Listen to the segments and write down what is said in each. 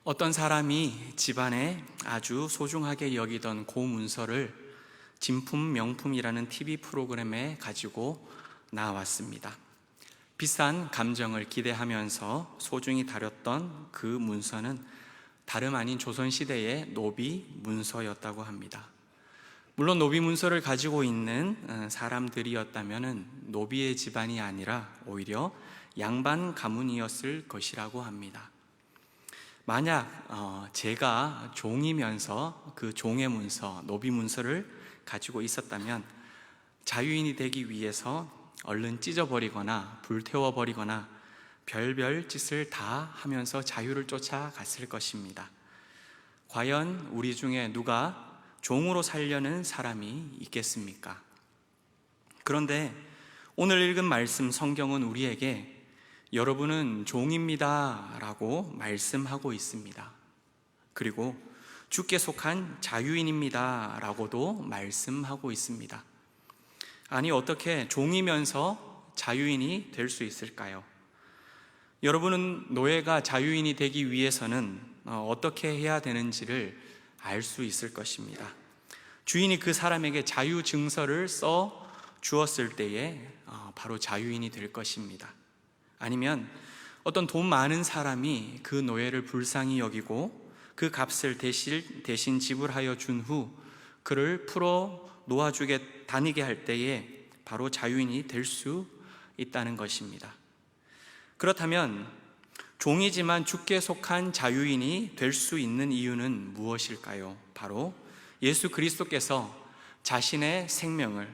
어떤 사람이 집안에 아주 소중하게 여기던 고문서를 진품 명품이라는 TV 프로그램에 가지고 나왔습니다. 비싼 감정을 기대하면서 소중히 다뤘던 그 문서는 다름 아닌 조선시대의 노비 문서였다고 합니다. 물론 노비 문서를 가지고 있는 사람들이었다면 노비의 집안이 아니라 오히려 양반 가문이었을 것이라고 합니다. 만약 제가 종이면서 그 종의 문서, 노비 문서를 가지고 있었다면 자유인이 되기 위해서 얼른 찢어버리거나 불태워버리거나 별별 짓을 다 하면서 자유를 쫓아갔을 것입니다. 과연 우리 중에 누가 종으로 살려는 사람이 있겠습니까? 그런데 오늘 읽은 말씀 성경은 우리에게 여러분은 종입니다 라고 말씀하고 있습니다. 그리고 주께 속한 자유인입니다 라고도 말씀하고 있습니다. 아니, 어떻게 종이면서 자유인이 될 수 있을까요? 여러분은 노예가 자유인이 되기 위해서는 어떻게 해야 되는지를 알 수 있을 것입니다. 주인이 그 사람에게 자유 증서를 써 주었을 때에 바로 자유인이 될 것입니다. 아니면 어떤 돈 많은 사람이 그 노예를 불쌍히 여기고 그 값을 대신 지불하여 준 후 그를 풀어 다니게 할 때에 바로 자유인이 될 수 있다는 것입니다. 그렇다면 종이지만 주께 속한 자유인이 될 수 있는 이유는 무엇일까요? 바로 예수 그리스도께서 자신의 생명을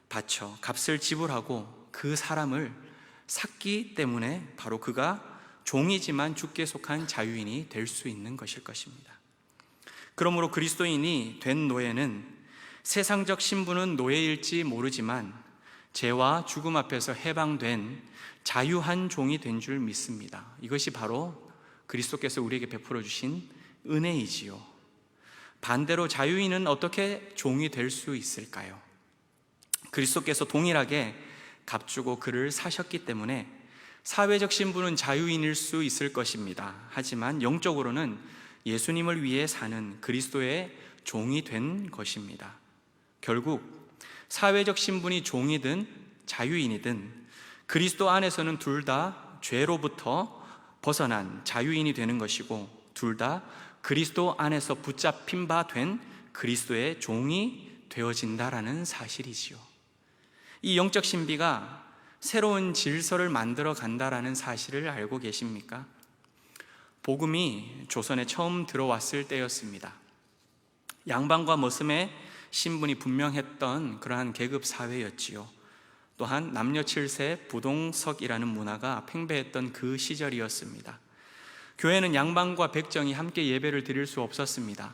바쳐 값을 지불하고 그 사람을 샀기 때문에 바로 그가 종이지만 주께 속한 자유인이 될 수 있는 것일 것입니다. 그러므로 그리스도인이 된 노예는 세상적 신분은 노예일지 모르지만 죄와 죽음 앞에서 해방된 자유한 종이 된 줄 믿습니다. 이것이 바로 그리스도께서 우리에게 베풀어 주신 은혜이지요. 반대로 자유인은 어떻게 종이 될 수 있을까요? 그리스도께서 동일하게 값주고 그를 사셨기 때문에 사회적 신분은 자유인일 수 있을 것입니다. 하지만 영적으로는 예수님을 위해 사는 그리스도의 종이 된 것입니다. 결국 사회적 신분이 종이든 자유인이든 그리스도 안에서는 둘 다 죄로부터 벗어난 자유인이 되는 것이고 둘 다 그리스도 안에서 붙잡힌 바 된 그리스도의 종이 되어진다라는 사실이지요. 이 영적 신비가 새로운 질서를 만들어 간다라는 사실을 알고 계십니까? 복음이 조선에 처음 들어왔을 때였습니다. 양반과 머슴의 신분이 분명했던 그러한 계급 사회였지요. 또한 남녀 7세 부동석이라는 문화가 팽배했던 그 시절이었습니다. 교회는 양반과 백정이 함께 예배를 드릴 수 없었습니다.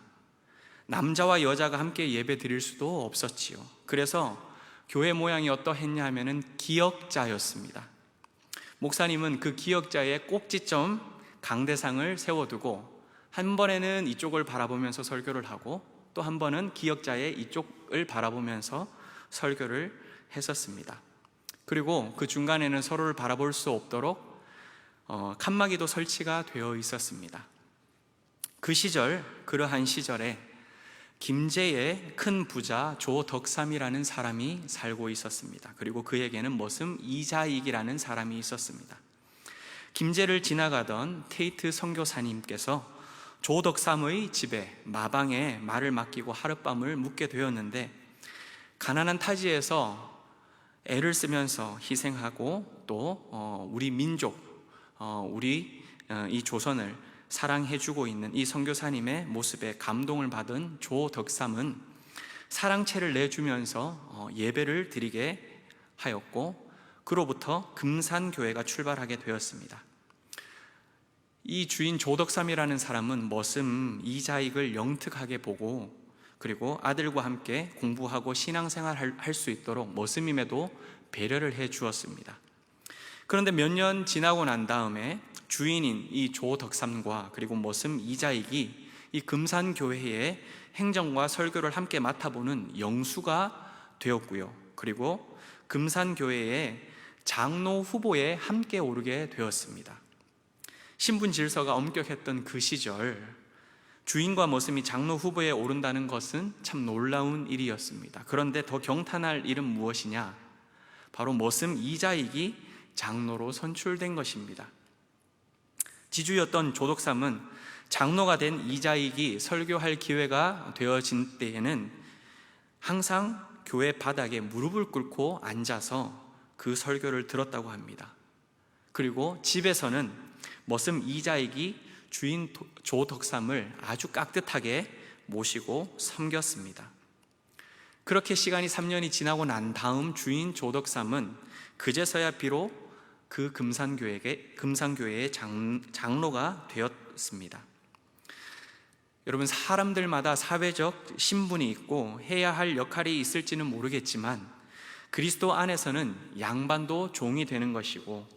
남자와 여자가 함께 예배 드릴 수도 없었지요. 그래서 교회 모양이 어떠했냐 하면은 기역자였습니다. 목사님은 그 기역자의 꼭지점 강대상을 세워두고 한 번에는 이쪽을 바라보면서 설교를 하고 또 한 번은 기역자의 이쪽을 바라보면서 설교를 했었습니다. 그리고 그 중간에는 서로를 바라볼 수 없도록 칸막이도 설치가 되어 있었습니다. 그러한 시절에 김제의 큰 부자 조덕삼이라는 사람이 살고 있었습니다. 그리고 그에게는 머슴 이자익이라는 사람이 있었습니다. 김제를 지나가던 테이트 선교사님께서 조덕삼의 집에 마방에 말을 맡기고 하룻밤을 묵게 되었는데 가난한 타지에서 애를 쓰면서 희생하고 또 우리 민족, 이 조선을 사랑해주고 있는 이 선교사님의 모습에 감동을 받은 조덕삼은 사랑채를 내주면서 예배를 드리게 하였고 그로부터 금산교회가 출발하게 되었습니다. 이 주인 조덕삼이라는 사람은 머슴 이자익을 영특하게 보고 그리고 아들과 함께 공부하고 신앙생활 할 수 있도록 머슴임에도 배려를 해 주었습니다. 그런데 몇 년 지나고 난 다음에 주인인 이 조덕삼과 그리고 머슴 이자익이 이 금산교회의 행정과 설교를 함께 맡아보는 영수가 되었고요. 그리고 금산교회의 장로 후보에 함께 오르게 되었습니다. 신분 질서가 엄격했던 그 시절, 주인과 머슴이 장로 후보에 오른다는 것은 참 놀라운 일이었습니다. 그런데 더 경탄할 일은 무엇이냐? 바로 머슴 이자익이 장로로 선출된 것입니다. 지주였던 조덕삼은 장로가 된 이자익이 설교할 기회가 되어진 때에는 항상 교회 바닥에 무릎을 꿇고 앉아서 그 설교를 들었다고 합니다. 그리고 집에서는 머슴 이자익이 주인 조덕삼을 아주 깍듯하게 모시고 섬겼습니다. 그렇게 시간이 3년이 지나고 난 다음 주인 조덕삼은 그제서야 비록 그 금산교회의 장로가 되었습니다. 여러분, 사람들마다 사회적 신분이 있고 해야 할 역할이 있을지는 모르겠지만 그리스도 안에서는 양반도 종이 되는 것이고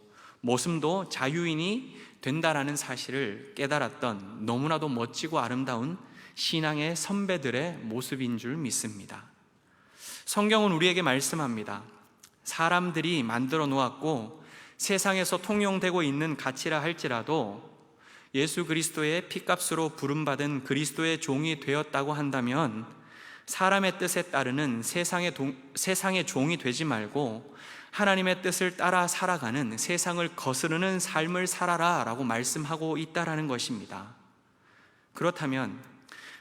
머슴도 자유인이 된다라는 사실을 깨달았던 너무나도 멋지고 아름다운 신앙의 선배들의 모습인 줄 믿습니다. 성경은 우리에게 말씀합니다. 사람들이 만들어 놓았고 세상에서 통용되고 있는 가치라 할지라도 예수 그리스도의 피값으로 부름받은 그리스도의 종이 되었다고 한다면 사람의 뜻에 따르는 세상의 종이 되지 말고 하나님의 뜻을 따라 살아가는, 세상을 거스르는 삶을 살아라 라고 말씀하고 있다라는 것입니다. 그렇다면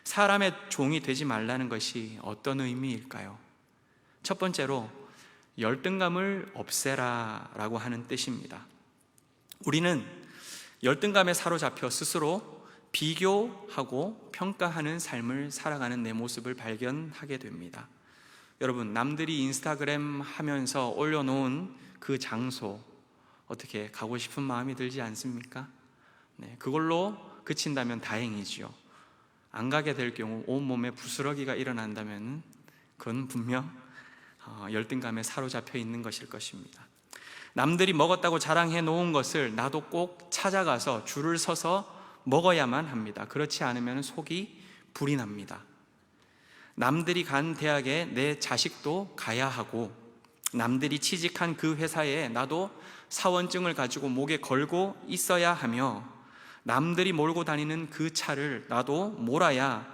사람의 종이 되지 말라는 것이 어떤 의미일까요? 첫 번째로 열등감을 없애라 라고 하는 뜻입니다. 우리는 열등감에 사로잡혀 스스로 비교하고 평가하는 삶을 살아가는 내 모습을 발견하게 됩니다. 여러분, 남들이 인스타그램 하면서 올려놓은 그 장소 어떻게 가고 싶은 마음이 들지 않습니까? 네, 그걸로 그친다면 다행이지요. 안 가게 될 경우 온몸에 부스러기가 일어난다면 그건 분명 열등감에 사로잡혀 있는 것일 것입니다. 남들이 먹었다고 자랑해 놓은 것을 나도 꼭 찾아가서 줄을 서서 먹어야만 합니다. 그렇지 않으면 속이 불이 납니다. 남들이 간 대학에 내 자식도 가야 하고 남들이 취직한 그 회사에 나도 사원증을 가지고 목에 걸고 있어야 하며 남들이 몰고 다니는 그 차를 나도 몰아야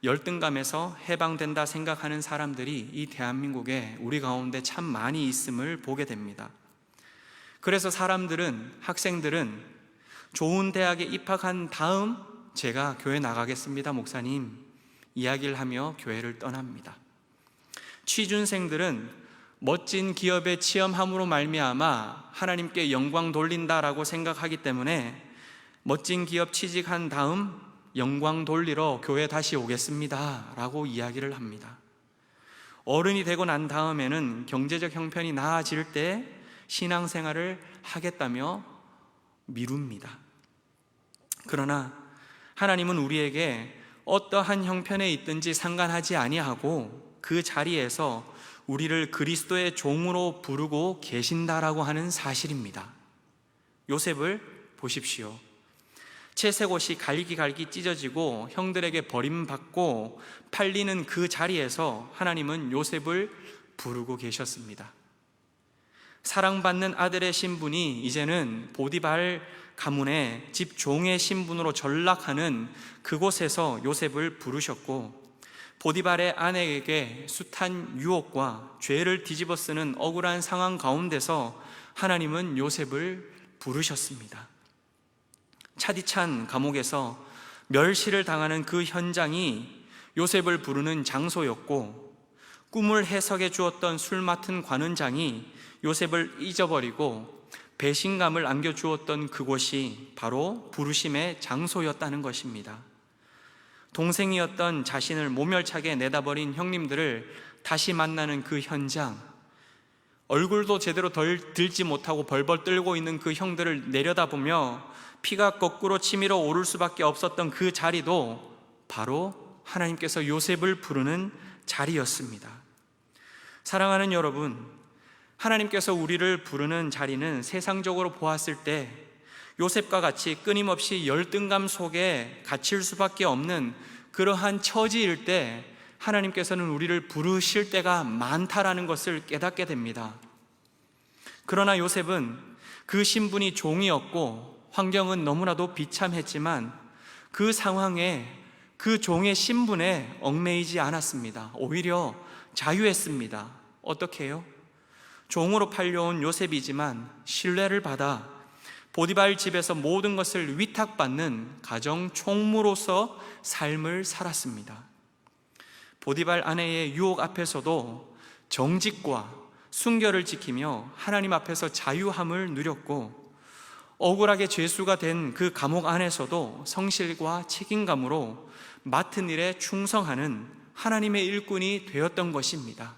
열등감에서 해방된다 생각하는 사람들이 이 대한민국에 우리 가운데 참 많이 있음을 보게 됩니다. 그래서 학생들은 좋은 대학에 입학한 다음 제가 교회 나가겠습니다, 목사님 이야기를 하며 교회를 떠납니다. 취준생들은 멋진 기업에 취업함으로 말미암아 하나님께 영광 돌린다라고 생각하기 때문에 멋진 기업 취직한 다음 영광 돌리러 교회 다시 오겠습니다 라고 이야기를 합니다. 어른이 되고 난 다음에는 경제적 형편이 나아질 때 신앙생활을 하겠다며 미룹니다. 그러나 하나님은 우리에게 어떠한 형편에 있든지 상관하지 아니하고 그 자리에서 우리를 그리스도의 종으로 부르고 계신다라고 하는 사실입니다. 요셉을 보십시오. 채색옷이 갈기갈기 찢어지고 형들에게 버림받고 팔리는 그 자리에서 하나님은 요셉을 부르고 계셨습니다. 사랑받는 아들의 신분이 이제는 보디발 가문의 집 종의 신분으로 전락하는 그곳에서 요셉을 부르셨고, 보디발의 아내에게 숱한 유혹과 죄를 뒤집어 쓰는 억울한 상황 가운데서 하나님은 요셉을 부르셨습니다. 차디찬 감옥에서 멸시를 당하는 그 현장이 요셉을 부르는 장소였고, 꿈을 해석해 주었던 술 맡은 관원장이 요셉을 잊어버리고 배신감을 안겨주었던 그곳이 바로 부르심의 장소였다는 것입니다. 동생이었던 자신을 모멸차게 내다버린 형님들을 다시 만나는 그 현장, 얼굴도 제대로 들지 못하고 벌벌 떨고 있는 그 형들을 내려다보며 피가 거꾸로 치밀어 오를 수밖에 없었던 그 자리도 바로 하나님께서 요셉을 부르는 자리였습니다. 사랑하는 여러분, 하나님께서 우리를 부르는 자리는 세상적으로 보았을 때 요셉과 같이 끊임없이 열등감 속에 갇힐 수밖에 없는 그러한 처지일 때 하나님께서는 우리를 부르실 때가 많다라는 것을 깨닫게 됩니다. 그러나 요셉은 그 신분이 종이었고 환경은 너무나도 비참했지만 그 상황에 그 종의 신분에 얽매이지 않았습니다. 오히려 자유했습니다. 어떻게 해요? 종으로 팔려온 요셉이지만 신뢰를 받아 보디발 집에서 모든 것을 위탁받는 가정 총무로서 삶을 살았습니다. 보디발 아내의 유혹 앞에서도 정직과 순결을 지키며 하나님 앞에서 자유함을 누렸고, 억울하게 죄수가 된 그 감옥 안에서도 성실과 책임감으로 맡은 일에 충성하는 하나님의 일꾼이 되었던 것입니다.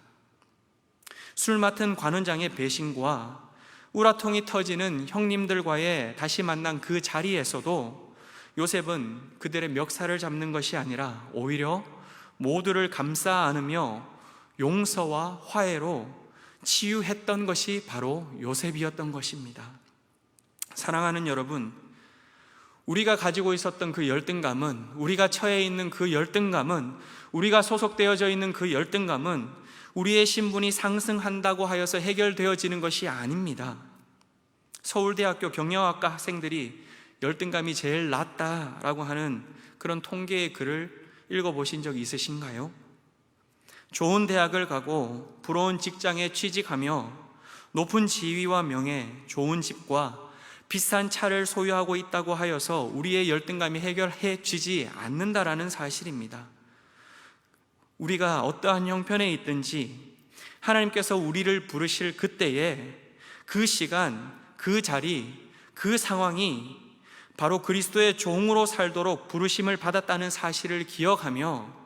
술 맡은 관원장의 배신과 우라통이 터지는 형님들과의 다시 만난 그 자리에서도 요셉은 그들의 멱살을 잡는 것이 아니라 오히려 모두를 감싸 안으며 용서와 화해로 치유했던 것이 바로 요셉이었던 것입니다. 사랑하는 여러분, 우리가 가지고 있었던 그 열등감은, 우리가 처해 있는 그 열등감은, 우리가 소속되어져 있는 그 열등감은 우리의 신분이 상승한다고 하여서 해결되어지는 것이 아닙니다. 서울대학교 경영학과 학생들이 열등감이 제일 낮다라고 하는 그런 통계의 글을 읽어보신 적 있으신가요? 좋은 대학을 가고 부러운 직장에 취직하며 높은 지위와 명예, 좋은 집과 비싼 차를 소유하고 있다고 하여서 우리의 열등감이 해결해지지 않는다라는 사실입니다. 우리가 어떠한 형편에 있든지 하나님께서 우리를 부르실 그때에 그 시간, 그 자리, 그 상황이 바로 그리스도의 종으로 살도록 부르심을 받았다는 사실을 기억하며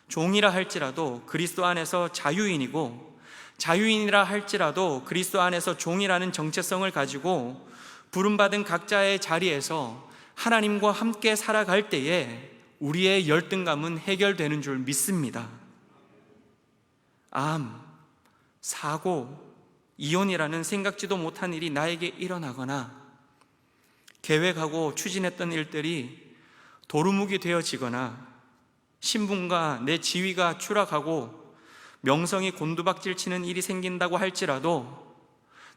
종이라 할지라도 그리스도 안에서 자유인이고, 자유인이라 할지라도 그리스도 안에서 종이라는 정체성을 가지고 부름받은 각자의 자리에서 하나님과 함께 살아갈 때에 우리의 열등감은 해결되는 줄 믿습니다. 암, 사고, 이혼이라는 생각지도 못한 일이 나에게 일어나거나 계획하고 추진했던 일들이 도루묵이 되어지거나 신분과 내 지위가 추락하고 명성이 곤두박질 치는 일이 생긴다고 할지라도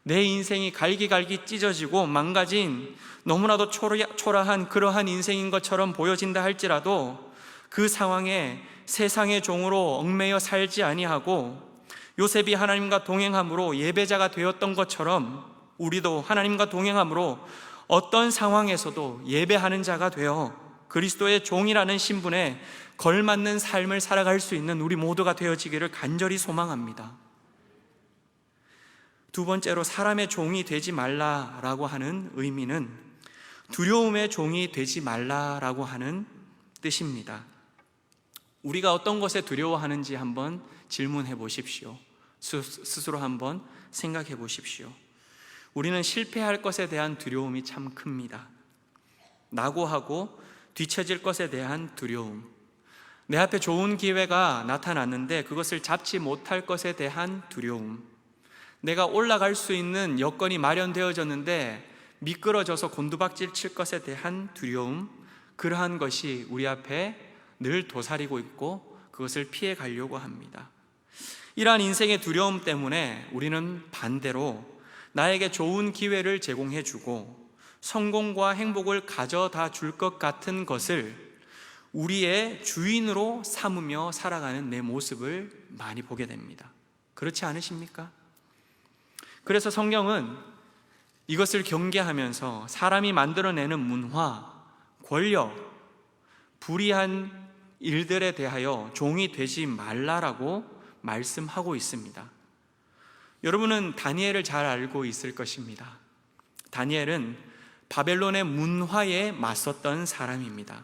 내 인생이 갈기갈기 찢어지고 망가진 너무나도 초라한 그러한 인생인 것처럼 보여진다 할지라도 그 상황에 세상의 종으로 얽매여 살지 아니하고 요셉이 하나님과 동행함으로 예배자가 되었던 것처럼 우리도 하나님과 동행함으로 어떤 상황에서도 예배하는 자가 되어 그리스도의 종이라는 신분에 걸맞는 삶을 살아갈 수 있는 우리 모두가 되어지기를 간절히 소망합니다. 두 번째로, 사람의 종이 되지 말라라고 하는 의미는 두려움의 종이 되지 말라라고 하는 뜻입니다. 우리가 어떤 것에 두려워하는지 한번 질문해 보십시오. 스스로 한번 생각해 보십시오. 우리는 실패할 것에 대한 두려움이 참 큽니다. 낙오하고 뒤처질 것에 대한 두려움, 내 앞에 좋은 기회가 나타났는데 그것을 잡지 못할 것에 대한 두려움, 내가 올라갈 수 있는 여건이 마련되어졌는데 미끄러져서 곤두박질 칠 것에 대한 두려움, 그러한 것이 우리 앞에 늘 도사리고 있고 그것을 피해 가려고 합니다. 이러한 인생의 두려움 때문에 우리는 반대로 나에게 좋은 기회를 제공해 주고 성공과 행복을 가져다 줄 것 같은 것을 우리의 주인으로 삼으며 살아가는 내 모습을 많이 보게 됩니다. 그렇지 않으십니까? 그래서 성경은 이것을 경계하면서 사람이 만들어내는 문화, 권력, 불의한 일들에 대하여 종이 되지 말라라고 말씀하고 있습니다. 여러분은 다니엘을 잘 알고 있을 것입니다. 다니엘은 바벨론의 문화에 맞섰던 사람입니다.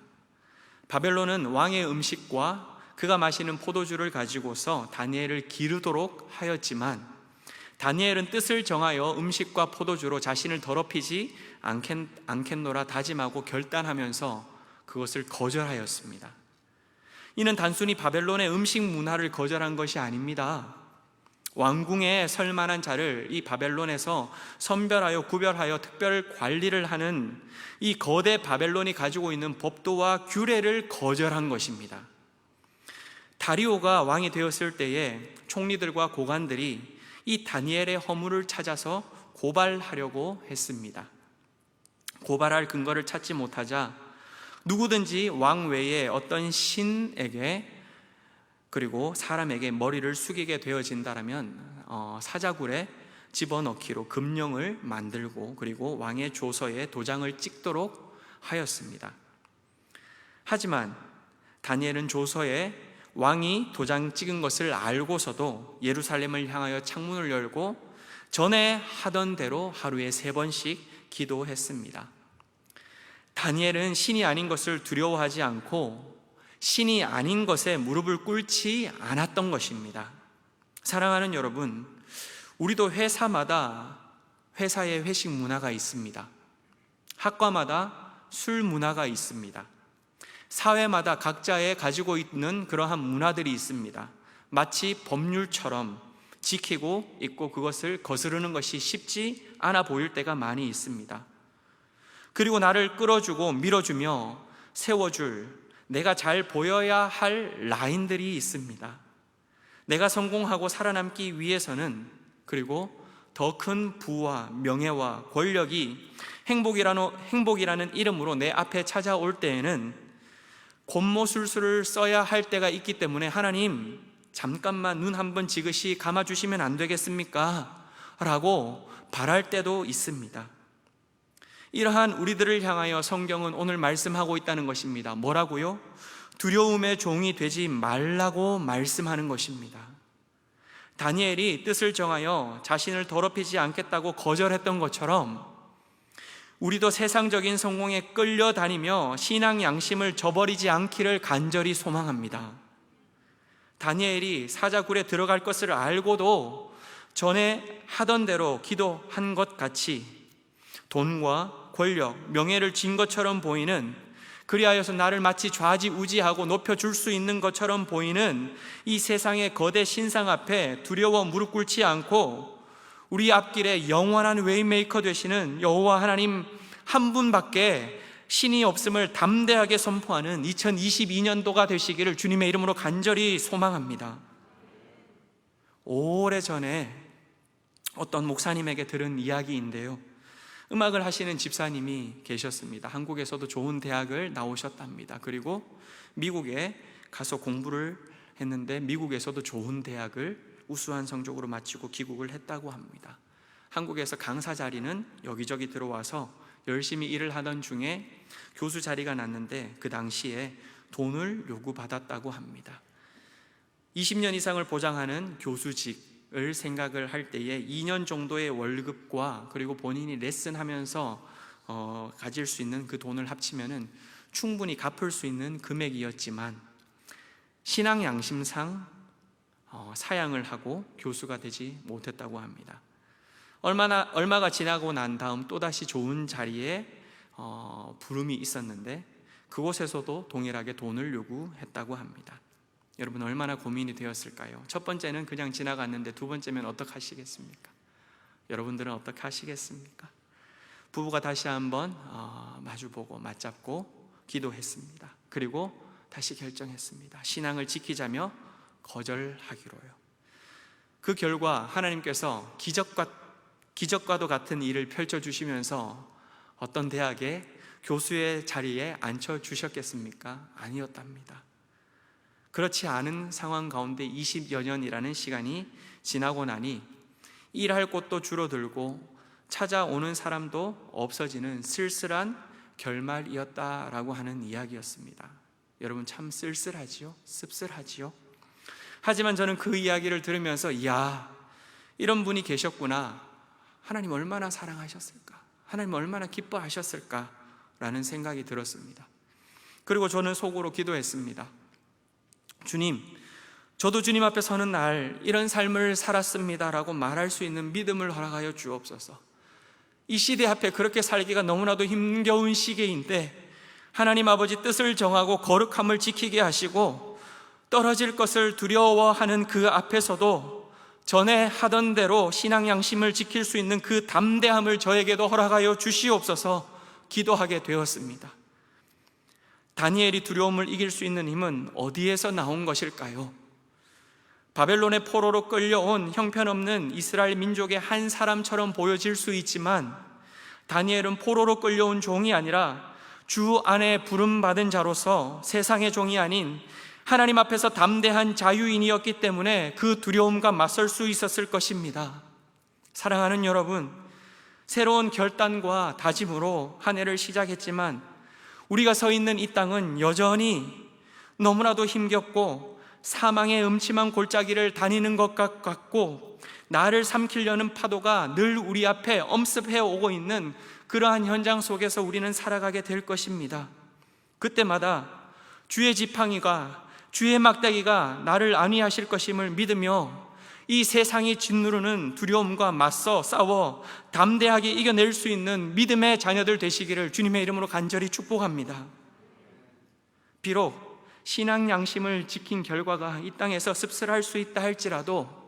바벨론은 왕의 음식과 그가 마시는 포도주를 가지고서 다니엘을 기르도록 하였지만 다니엘은 뜻을 정하여 음식과 포도주로 자신을 더럽히지 않겠노라 다짐하고 결단하면서 그것을 거절하였습니다. 이는 단순히 바벨론의 음식 문화를 거절한 것이 아닙니다. 왕궁에 설 만한 자를 이 바벨론에서 선별하여 구별하여 특별 관리를 하는 이 거대 바벨론이 가지고 있는 법도와 규례를 거절한 것입니다. 다리오가 왕이 되었을 때에 총리들과 고관들이 이 다니엘의 허물을 찾아서 고발하려고 했습니다. 고발할 근거를 찾지 못하자 누구든지 왕 외에 어떤 신에게 그리고 사람에게 머리를 숙이게 되어진다라면 사자굴에 집어넣기로 금령을 만들고 그리고 왕의 조서에 도장을 찍도록 하였습니다. 하지만 다니엘은 조서에 왕이 도장 찍은 것을 알고서도 예루살렘을 향하여 창문을 열고 전에 하던 대로 하루에 3번씩 기도했습니다. 다니엘은 신이 아닌 것을 두려워하지 않고 신이 아닌 것에 무릎을 꿇지 않았던 것입니다. 사랑하는 여러분, 우리도 회사마다 회사의 회식 문화가 있습니다. 학과마다 술 문화가 있습니다. 사회마다 각자의 가지고 있는 그러한 문화들이 있습니다. 마치 법률처럼 지키고 있고 그것을 거스르는 것이 쉽지 않아 보일 때가 많이 있습니다. 그리고 나를 끌어주고 밀어주며 세워줄 내가 잘 보여야 할 라인들이 있습니다. 내가 성공하고 살아남기 위해서는 그리고 더 큰 부와 명예와 권력이 행복이라는 이름으로 내 앞에 찾아올 때에는 곤모술수를 써야 할 때가 있기 때문에 하나님 잠깐만 눈 한번 지그시 감아주시면 안 되겠습니까? 라고 바랄 때도 있습니다. 이러한 우리들을 향하여 성경은 오늘 말씀하고 있다는 것입니다. 뭐라고요? 두려움의 종이 되지 말라고 말씀하는 것입니다. 다니엘이 뜻을 정하여 자신을 더럽히지 않겠다고 거절했던 것처럼 우리도 세상적인 성공에 끌려다니며 신앙 양심을 저버리지 않기를 간절히 소망합니다. 다니엘이 사자굴에 들어갈 것을 알고도 전에 하던 대로 기도한 것 같이 돈과 권력, 명예를 쥔 것처럼 보이는, 그리하여서 나를 마치 좌지우지하고 높여줄 수 있는 것처럼 보이는 이 세상의 거대 신상 앞에 두려워 무릎 꿇지 않고 우리 앞길에 영원한 웨이메이커 되시는 여호와 하나님 한 분밖에 신이 없음을 담대하게 선포하는 2022년도가 되시기를 주님의 이름으로 간절히 소망합니다. 오래전에 어떤 목사님에게 들은 이야기인데요, 음악을 하시는 집사님이 계셨습니다. 한국에서도 좋은 대학을 나오셨답니다. 그리고 미국에 가서 공부를 했는데 미국에서도 좋은 대학을 우수한 성적으로 마치고 귀국을 했다고 합니다. 한국에서 강사 자리는 여기저기 들어와서 열심히 일을 하던 중에 교수 자리가 났는데 그 당시에 돈을 요구받았다고 합니다. 20년 이상을 보장하는 교수직을 생각을 할 때에 2년 정도의 월급과 그리고 본인이 레슨하면서 가질 수 있는 그 돈을 합치면은 충분히 갚을 수 있는 금액이었지만 신앙 양심상 사양을 하고 교수가 되지 못했다고 합니다. 얼마가 지나고 난 다음 또다시 좋은 자리에 부름이 있었는데 그곳에서도 동일하게 돈을 요구했다고 합니다. 여러분 얼마나 고민이 되었을까요? 첫 번째는 그냥 지나갔는데 두 번째면 어떻게 하시겠습니까? 여러분들은 어떻게 하시겠습니까? 부부가 다시 한번 마주보고 맞잡고 기도했습니다. 그리고 다시 결정했습니다. 신앙을 지키자며 거절하기로요. 그 결과 하나님께서 기적과도 같은 일을 펼쳐주시면서 어떤 대학에 교수의 자리에 앉혀주셨겠습니까? 아니었답니다. 그렇지 않은 상황 가운데 20여 년이라는 시간이 지나고 나니 일할 곳도 줄어들고 찾아오는 사람도 없어지는 쓸쓸한 결말이었다라고 하는 이야기였습니다. 여러분 참 쓸쓸하지요? 씁쓸하지요? 하지만 저는 그 이야기를 들으면서 이런 분이 계셨구나, 하나님 얼마나 사랑하셨을까, 하나님 얼마나 기뻐하셨을까 라는 생각이 들었습니다. 그리고 저는 속으로 기도했습니다. 주님, 저도 주님 앞에 서는 날 이런 삶을 살았습니다 라고 말할 수 있는 믿음을 허락하여 주옵소서. 이 시대 앞에 그렇게 살기가 너무나도 힘겨운 시기인데 하나님 아버지 뜻을 정하고 거룩함을 지키게 하시고 떨어질 것을 두려워하는 그 앞에서도 전에 하던 대로 신앙 양심을 지킬 수 있는 그 담대함을 저에게도 허락하여 주시옵소서 기도하게 되었습니다. 다니엘이 두려움을 이길 수 있는 힘은 어디에서 나온 것일까요? 바벨론의 포로로 끌려온 형편없는 이스라엘 민족의 한 사람처럼 보여질 수 있지만 다니엘은 포로로 끌려온 종이 아니라 주 안에 부름받은 자로서 세상의 종이 아닌 하나님 앞에서 담대한 자유인이었기 때문에 그 두려움과 맞설 수 있었을 것입니다. 사랑하는 여러분, 새로운 결단과 다짐으로 한 해를 시작했지만 우리가 서 있는 이 땅은 여전히 너무나도 힘겹고 사망의 음침한 골짜기를 다니는 것 같고 나를 삼키려는 파도가 늘 우리 앞에 엄습해 오고 있는 그러한 현장 속에서 우리는 살아가게 될 것입니다. 그때마다 주의 지팡이가, 주의 막대기가 나를 안위하실 것임을 믿으며 이 세상이 짓누르는 두려움과 맞서 싸워 담대하게 이겨낼 수 있는 믿음의 자녀들 되시기를 주님의 이름으로 간절히 축복합니다. 비록 신앙 양심을 지킨 결과가 이 땅에서 씁쓸할 수 있다 할지라도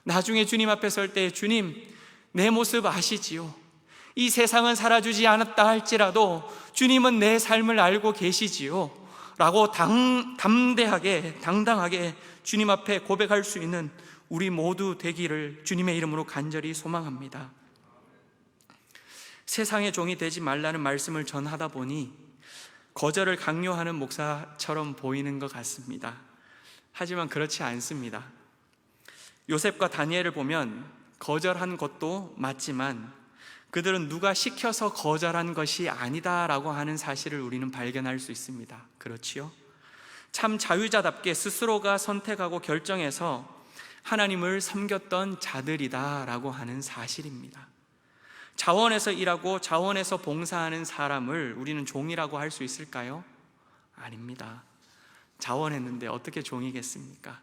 나중에 주님 앞에 설 때 주님, 내 모습 아시지요? 이 세상은 살아주지 않았다 할지라도 주님은 내 삶을 알고 계시지요? 라고 담대하게, 당당하게 주님 앞에 고백할 수 있는 우리 모두 되기를 주님의 이름으로 간절히 소망합니다. 세상의 종이 되지 말라는 말씀을 전하다 보니 거절을 강요하는 목사처럼 보이는 것 같습니다. 하지만 그렇지 않습니다. 요셉과 다니엘을 보면 거절한 것도 맞지만 그들은 누가 시켜서 거절한 것이 아니다라고 하는 사실을 우리는 발견할 수 있습니다. 그렇지요? 참 자유자답게 스스로가 선택하고 결정해서 하나님을 섬겼던 자들이다라고 하는 사실입니다. 자원에서 일하고 자원에서 봉사하는 사람을 우리는 종이라고 할 수 있을까요? 아닙니다. 자원했는데 어떻게 종이겠습니까?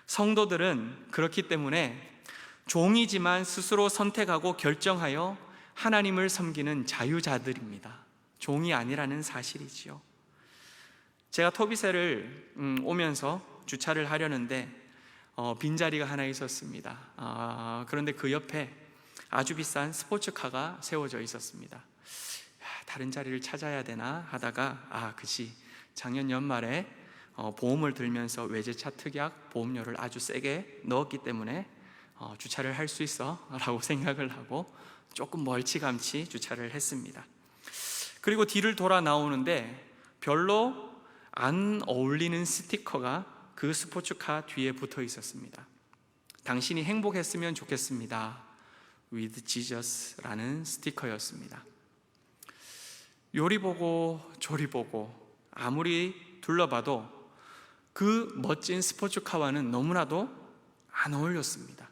성도들은 그렇기 때문에 종이지만 스스로 선택하고 결정하여 하나님을 섬기는 자유자들입니다. 종이 아니라는 사실이지요. 제가 토비세를 오면서 주차를 하려는데 빈자리가 하나 있었습니다. 그런데 그 옆에 아주 비싼 스포츠카가 세워져 있었습니다. 다른 자리를 찾아야 되나 하다가 그치, 작년 연말에 보험을 들면서 외제차 특약 보험료를 아주 세게 넣었기 때문에 주차를 할 수 있어 라고 생각을 하고 조금 멀찌감치 주차를 했습니다. 그리고 뒤를 돌아 나오는데 별로 안 어울리는 스티커가 그 스포츠카 뒤에 붙어 있었습니다. 당신이 행복했으면 좋겠습니다. With Jesus라는 스티커였습니다. 요리 보고 조리 보고 아무리 둘러봐도 그 멋진 스포츠카와는 너무나도 안 어울렸습니다.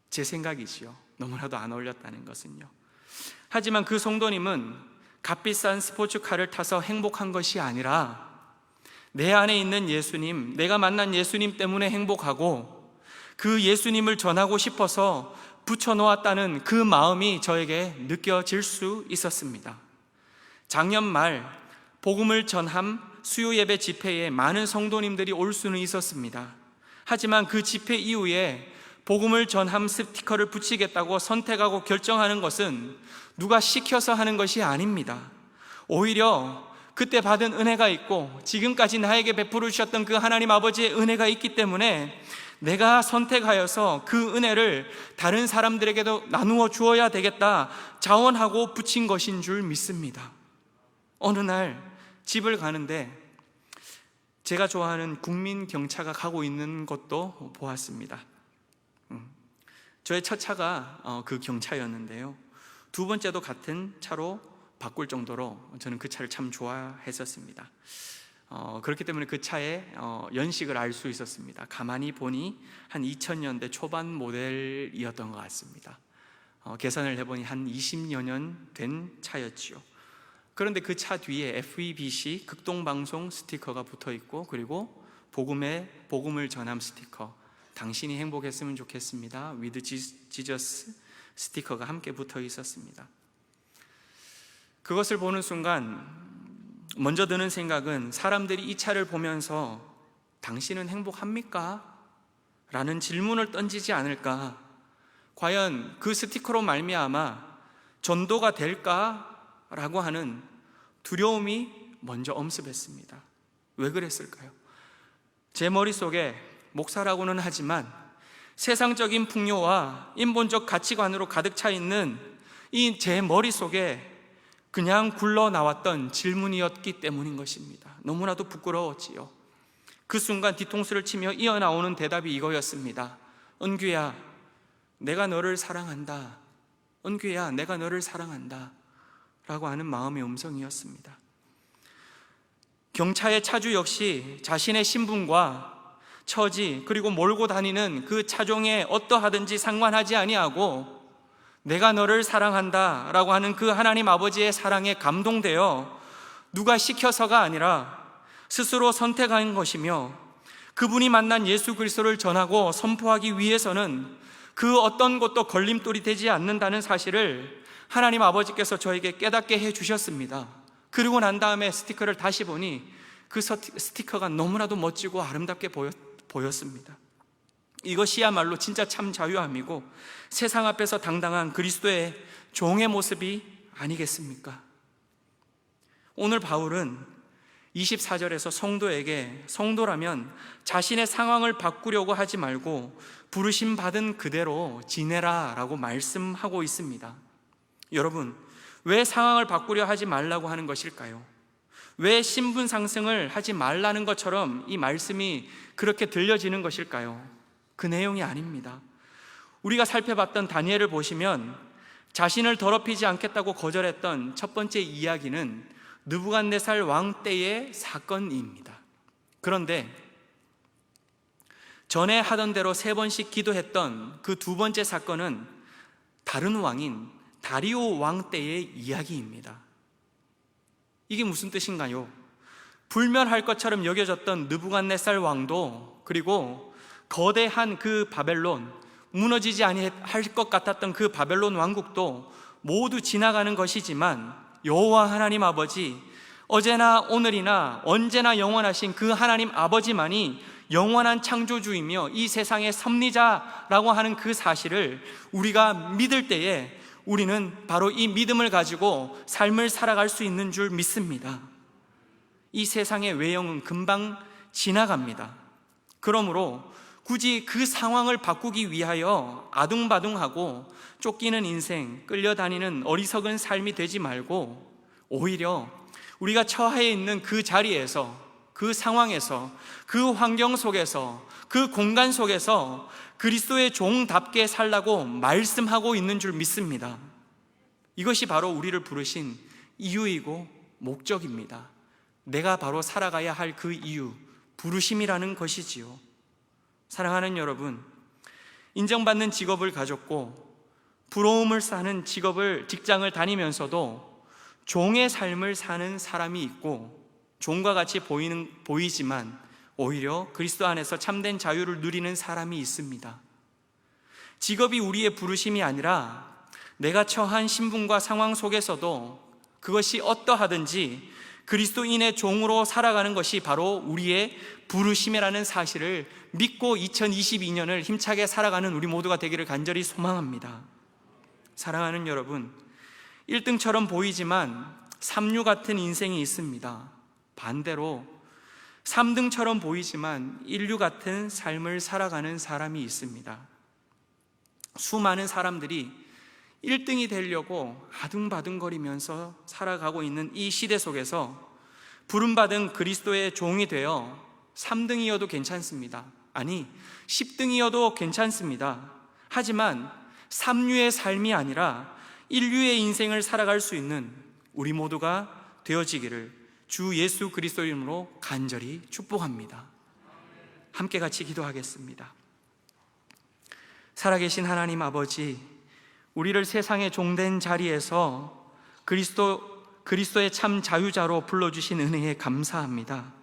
제 생각이지요. 너무나도 안 어울렸다는 것은요. 하지만 그 성도님은 값비싼 스포츠카를 타서 행복한 것이 아니라 내 안에 있는 예수님, 내가 만난 예수님 때문에 행복하고 그 예수님을 전하고 싶어서 붙여놓았다는 그 마음이 저에게 느껴질 수 있었습니다. 작년 말 복음을 전함 수요예배 집회에 많은 성도님들이 올 수는 있었습니다. 하지만 그 집회 이후에 복음을 전함 스티커를 붙이겠다고 선택하고 결정하는 것은 누가 시켜서 하는 것이 아닙니다. 오히려 그때 받은 은혜가 있고 지금까지 나에게 베풀어 주셨던 그 하나님 아버지의 은혜가 있기 때문에 내가 선택하여서 그 은혜를 다른 사람들에게도 나누어 주어야 되겠다 자원하고 붙인 것인 줄 믿습니다. 어느 날 집을 가는데 제가 좋아하는 국민경차가 가고 있는 것도 보았습니다. 저의 첫 차가 그 경차였는데요, 두 번째도 같은 차로 바꿀 정도로 저는 그 차를 참 좋아했었습니다. 그렇기 때문에 그 차의 연식을 알 수 있었습니다. 가만히 보니 한 2000년대 초반 모델이었던 것 같습니다. 계산을 해보니 한 20여 년 된 차였지요. 그런데 그 차 뒤에 FEBC 극동방송 스티커가 붙어 있고, 그리고 복음을 전함 스티커, 당신이 행복했으면 좋겠습니다, With Jesus 스티커가 함께 붙어 있었습니다. 그것을 보는 순간 먼저 드는 생각은 사람들이 이 차를 보면서 당신은 행복합니까? 라는 질문을 던지지 않을까? 과연 그 스티커로 말미암아 전도가 될까? 라고 하는 두려움이 먼저 엄습했습니다. 왜 그랬을까요? 제 머릿속에 목사라고는 하지만 세상적인 풍요와 인본적 가치관으로 가득 차 있는 이 제 머릿속에 그냥 굴러나왔던 질문이었기 때문인 것입니다. 너무나도 부끄러웠지요. 그 순간 뒤통수를 치며 이어나오는 대답이 이거였습니다. 은규야, 내가 너를 사랑한다. 은규야, 내가 너를 사랑한다 라고 하는 마음의 음성이었습니다. 경차의 차주 역시 자신의 신분과 처지 그리고 몰고 다니는 그 차종에 어떠하든지 상관하지 아니하고 내가 너를 사랑한다 라고 하는 그 하나님 아버지의 사랑에 감동되어 누가 시켜서가 아니라 스스로 선택한 것이며, 그분이 만난 예수 그리스도를 전하고 선포하기 위해서는 그 어떤 것도 걸림돌이 되지 않는다는 사실을 하나님 아버지께서 저에게 깨닫게 해주셨습니다. 그리고 난 다음에 스티커를 다시 보니 그 스티커가 너무나도 멋지고 아름답게 보였습니다. 이것이야말로 진짜 참 자유함이고 세상 앞에서 당당한 그리스도의 종의 모습이 아니겠습니까? 오늘 바울은 24절에서 성도에게, 성도라면 자신의 상황을 바꾸려고 하지 말고 부르심 받은 그대로 지내라 라고 말씀하고 있습니다. 여러분, 왜 상황을 바꾸려 하지 말라고 하는 것일까요? 왜 신분 상승을 하지 말라는 것처럼 이 말씀이 그렇게 들려지는 것일까요? 그 내용이 아닙니다. 우리가 살펴봤던 다니엘을 보시면 자신을 더럽히지 않겠다고 거절했던 첫 번째 이야기는 느부갓네살 왕 때의 사건입니다. 그런데 전에 하던 대로 3번씩 기도했던 그 두 번째 사건은 다른 왕인 다리오 왕 때의 이야기입니다. 이게 무슨 뜻인가요? 불멸할 것처럼 여겨졌던 느부갓네살 왕도, 그리고 거대한 그 바벨론, 무너지지 아니할 것 같았던 그 바벨론 왕국도 모두 지나가는 것이지만 여호와 하나님 아버지, 어제나 오늘이나 언제나 영원하신 그 하나님 아버지만이 영원한 창조주이며 이 세상의 섭리자라고 하는 그 사실을 우리가 믿을 때에 우리는 바로 이 믿음을 가지고 삶을 살아갈 수 있는 줄 믿습니다. 이 세상의 외형은 금방 지나갑니다. 그러므로 굳이 그 상황을 바꾸기 위하여 아둥바둥하고 쫓기는 인생, 끌려다니는 어리석은 삶이 되지 말고 오히려 우리가 처해 있는 그 자리에서, 그 상황에서, 그 환경 속에서, 그 공간 속에서 그리스도의 종답게 살라고 말씀하고 있는 줄 믿습니다. 이것이 바로 우리를 부르신 이유이고 목적입니다. 내가 바로 살아가야 할 그 이유, 부르심이라는 것이지요. 사랑하는 여러분, 인정받는 직업을 가졌고 부러움을 사는 직장을 다니면서도 종의 삶을 사는 사람이 있고, 종과 같이 보이지만 오히려 그리스도 안에서 참된 자유를 누리는 사람이 있습니다. 직업이 우리의 부르심이 아니라 내가 처한 신분과 상황 속에서도 그것이 어떠하든지 그리스도인의 종으로 살아가는 것이 바로 우리의 부르심이라는 사실을 믿고 2022년을 힘차게 살아가는 우리 모두가 되기를 간절히 소망합니다. 사랑하는 여러분, 1등처럼 보이지만 3류 같은 인생이 있습니다. 반대로 3등처럼 보이지만 1류 같은 삶을 살아가는 사람이 있습니다. 수많은 사람들이 1등이 되려고 아둥바둥거리면서 살아가고 있는 이 시대 속에서 부름받은 그리스도의 종이 되어 3등이어도 괜찮습니다. 아니, 10등이어도 괜찮습니다. 하지만 3류의 삶이 아니라 1류의 인생을 살아갈 수 있는 우리 모두가 되어지기를 주 예수 그리스도 이름으로 간절히 축복합니다. 함께 같이 기도하겠습니다. 살아계신 하나님 아버지, 우리를 세상의 종된 자리에서 그리스도의 참 자유자로 불러주신 은혜에 감사합니다.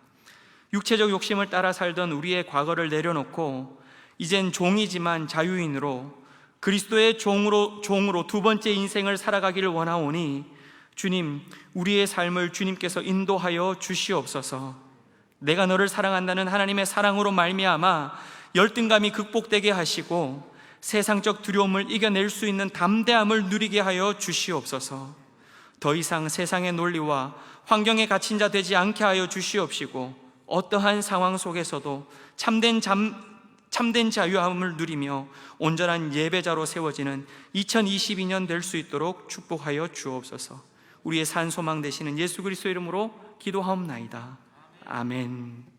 육체적 욕심을 따라 살던 우리의 과거를 내려놓고 이젠 종이지만 자유인으로 그리스도의 종으로 두 번째 인생을 살아가기를 원하오니 주님, 우리의 삶을 주님께서 인도하여 주시옵소서. 내가 너를 사랑한다는 하나님의 사랑으로 말미암아 열등감이 극복되게 하시고 세상적 두려움을 이겨낼 수 있는 담대함을 누리게 하여 주시옵소서. 더 이상 세상의 논리와 환경에 갇힌 자 되지 않게 하여 주시옵시고 어떠한 상황 속에서도 참된 참된 자유함을 누리며 온전한 예배자로 세워지는 2022년 될 수 있도록 축복하여 주옵소서. 우리의 산 소망 되시는 예수 그리스도 이름으로 기도하옵나이다. 아멘.